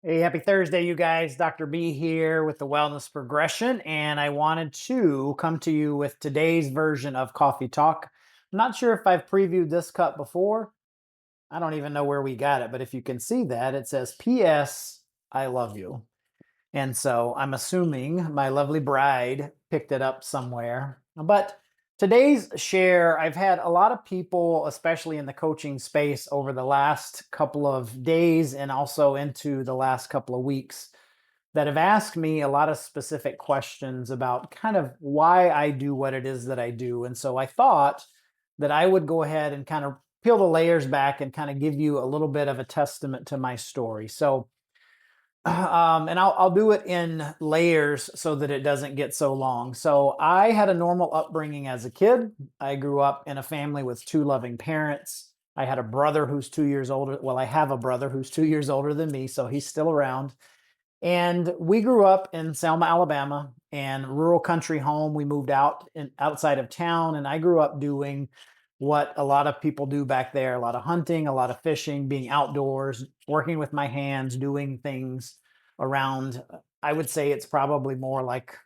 Hey, happy Thursday, you guys. Dr. B here with the Wellness Progression, and I wanted to come to you with today's version of Coffee Talk. I'm not sure if I've previewed this cup before. I don't even know where we got it, but if you can see that, it says P.S. I love you. And so I'm assuming my lovely bride picked it up somewhere. But today's share, I've had a lot of people, especially in the coaching space, over the last couple of days and also into the last couple of weeks that have asked me a lot of specific questions about kind of why I do what it is that I do. And so I thought that I would go ahead and kind of peel the layers back and kind of give you a little bit of a testament to my story. So and I'll do it in layers so that it doesn't get so long. So I had a normal upbringing as a kid. I grew up in a family with two loving parents. I had a brother who's 2 years older. Well, I have a brother who's 2 years older than me, so he's still around. And we grew up in Selma, Alabama, and rural country home. We moved outside of town, and I grew up doing what a lot of people do back there, a lot of hunting, a lot of fishing, being outdoors, working with my hands, doing things around. I would say it's probably more like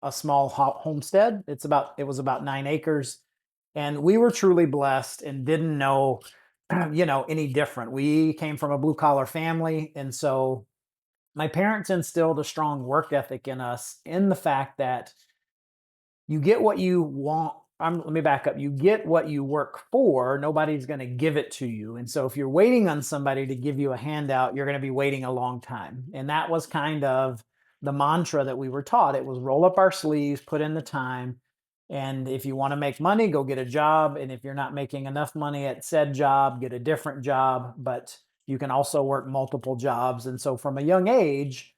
a small homestead. It was about 9 acres. And we were truly blessed and didn't know, any different. We came from a blue collar family. And so my parents instilled a strong work ethic in us in the fact that you get what you want. Let me back up. You get what you work for. Nobody's going to give it to you. And so if you're waiting on somebody to give you a handout, you're going to be waiting a long time. And that was kind of the mantra that we were taught. It was roll up our sleeves, put in the time. And if you want to make money, go get a job. And if you're not making enough money at said job, get a different job. But you can also work multiple jobs. And so from a young age,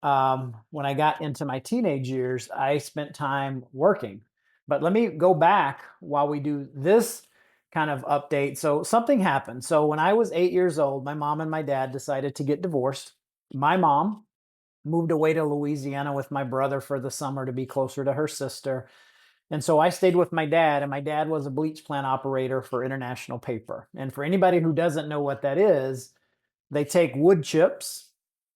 when I got into my teenage years, I spent time working. But let me go back while we do this kind of update. So something happened. So when I was 8 years old, my mom and my dad decided to get divorced. My mom moved away to Louisiana with my brother for the summer to be closer to her sister. And so I stayed with my dad, and my dad was a bleach plant operator for International Paper. And for anybody who doesn't know what that is, they take wood chips,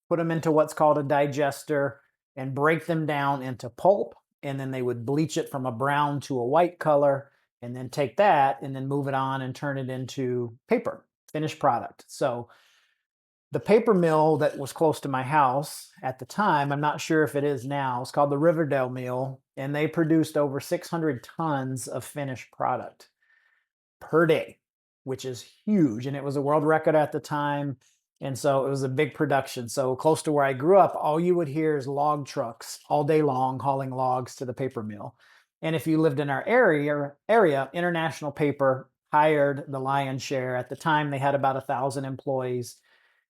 put them into what's called a digester, and break them down into pulp. And then they would bleach it from a brown to a white color, and then take that and then move it on and turn it into paper, finished product. So the paper mill that was close to my house at the time, I'm not sure if it is now, it's called the Riverdale Mill, and they produced over 600 tons of finished product per day, which is huge. And it was a world record at the time. And so it was a big production. So close to where I grew up, all you would hear is log trucks all day long hauling logs to the paper mill. And if you lived in our area, International Paper hired the lion's share. At the time, they had about 1,000 employees.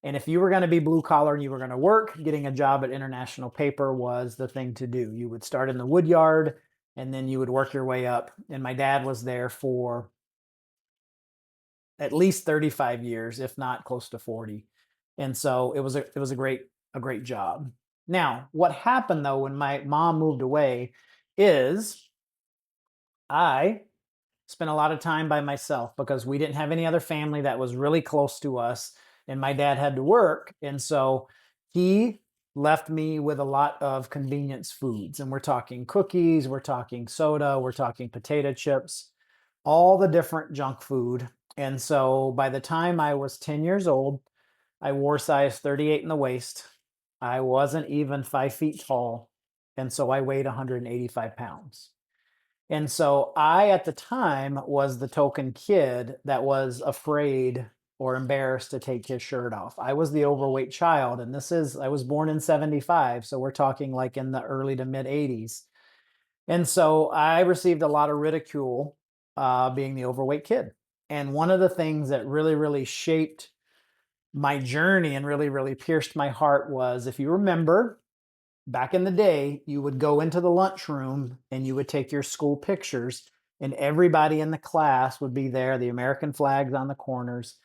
And if you were going to be blue collar and you were going to work, getting a job at International Paper was the thing to do. You would start in the wood yard and then you would work your way up. And my dad was there for at least 35 years, if not close to 40. And so it was a great job. Now, what happened though when my mom moved away is I spent a lot of time by myself because we didn't have any other family that was really close to us, and my dad had to work. And so he left me with a lot of convenience foods. And we're talking cookies, we're talking soda, we're talking potato chips, all the different junk food. And so by the time I was 10 years old, I wore size 38 in the waist. I wasn't even 5 feet tall. And so I weighed 185 pounds. And so I, at the time, was the token kid that was afraid or embarrassed to take his shirt off. I was the overweight child. And I was born in 75. So we're talking like in the early to mid 80s. And so I received a lot of ridicule being the overweight kid. And one of the things that really, really shaped my journey and really, really pierced my heart was, if you remember, back in the day, you would go into the lunchroom and you would take your school pictures, and everybody in the class would be there, the American flags on the corners.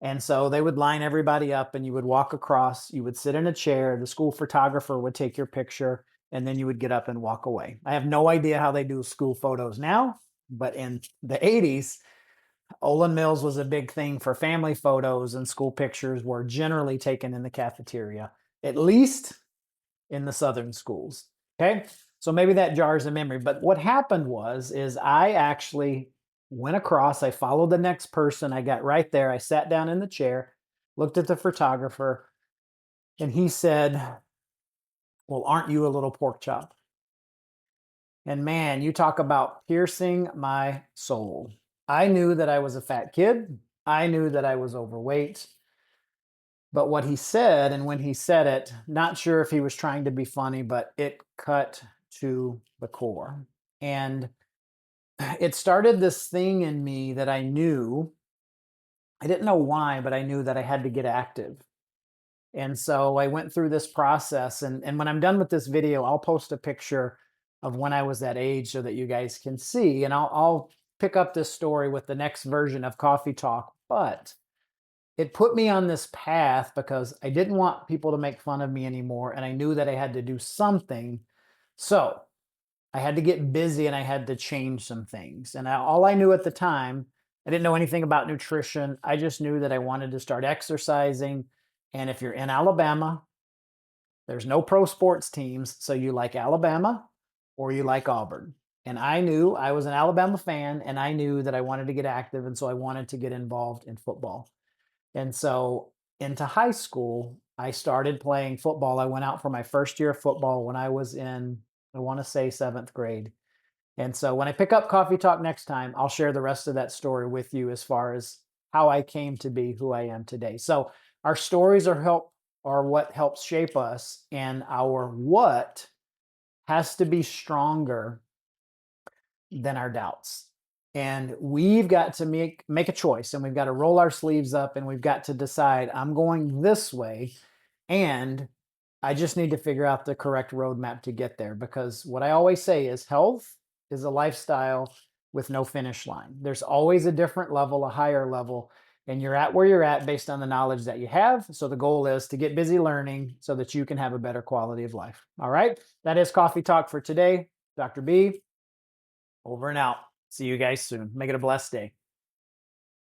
And so they would line everybody up and you would walk across, you would sit in a chair, the school photographer would take your picture, and then you would get up and walk away. I have no idea how they do school photos now, but in the 80s, Olin Mills was a big thing for family photos, and school pictures were generally taken in the cafeteria. at least in the Southern schools. Okay. So maybe that jars a memory. But what happened is I actually went across, I followed the next person. I got right there. I sat down in the chair, looked at the photographer, and he said, "Well, aren't you a little pork chop?" And man, you talk about piercing my soul. I knew that I was a fat kid. I knew that I was overweight. But what he said, and when he said it, not sure if he was trying to be funny, but it cut to the core. And it started this thing in me that I knew, I didn't know why, but I knew that I had to get active. And so I went through this process. And when I'm done with this video, I'll post a picture of when I was that age so that you guys can see. And I'll pick up this story with the next version of Coffee Talk. But it put me on this path because I didn't want people to make fun of me anymore. And I knew that I had to do something. So I had to get busy and I had to change some things. And all I knew at the time, I didn't know anything about nutrition. I just knew that I wanted to start exercising. And if you're in Alabama, there's no pro sports teams. So you like Alabama or you like Auburn. And I knew I was an Alabama fan and I knew that I wanted to get active. And so I wanted to get involved in football. And so into high school, I started playing football. I went out for my first year of football when I was in, I want to say, seventh grade. And so when I pick up Coffee Talk next time, I'll share the rest of that story with you as far as how I came to be who I am today. So our stories are what helps shape us, and our what has to be stronger than our doubts. And we've got to make a choice, and we've got to roll our sleeves up, and we've got to decide, I'm going this way, and I just need to figure out the correct roadmap to get there. Because what I always say is health is a lifestyle with no finish line. There's always a different level, a higher level, and you're at where you're at based on the knowledge that you have. So the goal is to get busy learning so that you can have a better quality of life. All right. That is Coffee Talk for today. Dr. B, over and out. See you guys soon. Make it a blessed day.